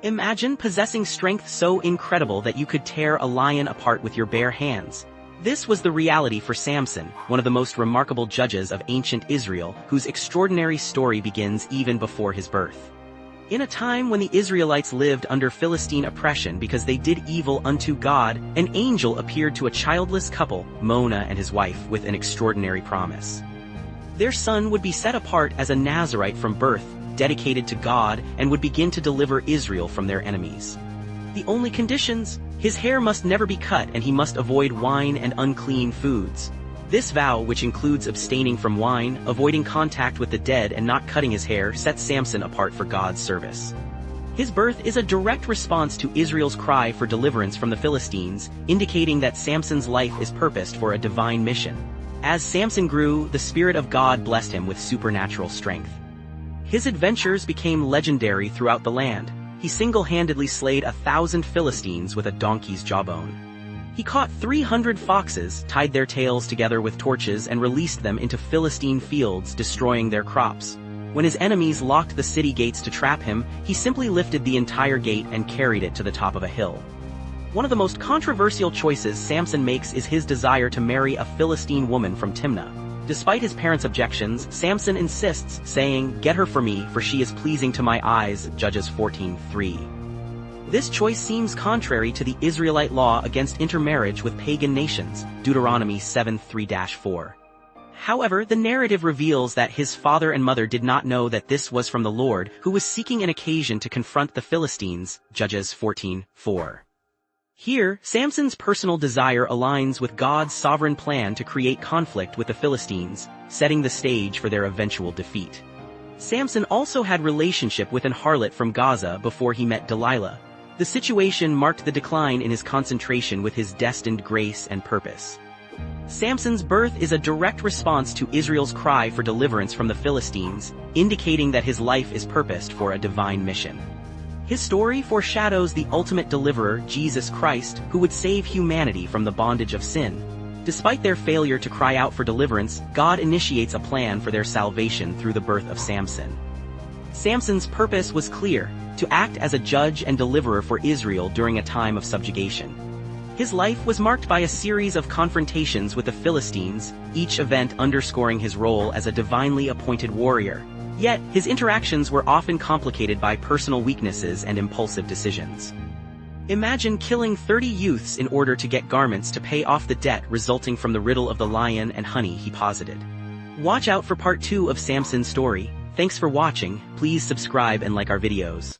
Imagine possessing strength so incredible that you could tear a lion apart with your bare hands. This was the reality for Samson, one of the most remarkable judges of ancient Israel, whose extraordinary story begins even before his birth. In a time when the Israelites lived under Philistine oppression because they did evil unto God, an angel appeared to a childless couple, Mona and his wife, with an extraordinary promise. Their son would be set apart as a Nazirite from birth, dedicated to God, and would begin to deliver Israel from their enemies. The only conditions? His hair must never be cut and he must avoid wine and unclean foods. This vow, which includes abstaining from wine, avoiding contact with the dead and not cutting his hair, sets Samson apart for God's service. His birth is a direct response to Israel's cry for deliverance from the Philistines, indicating that Samson's life is purposed for a divine mission. As Samson grew, the Spirit of God blessed him with supernatural strength. His adventures became legendary throughout the land. He single-handedly slayed 1,000 Philistines with a donkey's jawbone. He caught 300 foxes, tied their tails together with torches and released them into Philistine fields, destroying their crops. When his enemies locked the city gates to trap him, he simply lifted the entire gate and carried it to the top of a hill. One of the most controversial choices Samson makes is his desire to marry a Philistine woman from Timnah. Despite his parents' objections, Samson insists, saying, "Get her for me, for she is pleasing to my eyes," Judges 14:3. This choice seems contrary to the Israelite law against intermarriage with pagan nations, Deuteronomy 7:3-4. However, the narrative reveals that his father and mother did not know that this was from the Lord, who was seeking an occasion to confront the Philistines, Judges 14:4. Here, Samson's personal desire aligns with God's sovereign plan to create conflict with the Philistines, setting the stage for their eventual defeat. Samson also had relationship with an harlot from Gaza before he met Delilah. The situation marked the decline in his concentration with his destined grace and purpose. Samson's birth is a direct response to Israel's cry for deliverance from the Philistines, indicating that his life is purposed for a divine mission. His story foreshadows the ultimate deliverer, Jesus Christ, who would save humanity from the bondage of sin. Despite their failure to cry out for deliverance, God initiates a plan for their salvation through the birth of Samson. Samson's purpose was clear: to act as a judge and deliverer for Israel during a time of subjugation. His life was marked by a series of confrontations with the Philistines, each event underscoring his role as a divinely appointed warrior. Yet, his interactions were often complicated by personal weaknesses and impulsive decisions. Imagine killing 30 youths in order to get garments to pay off the debt resulting from the riddle of the lion and honey he posited. Watch out for part 2 of Samson's story. Thanks for watching. Please subscribe and like our videos.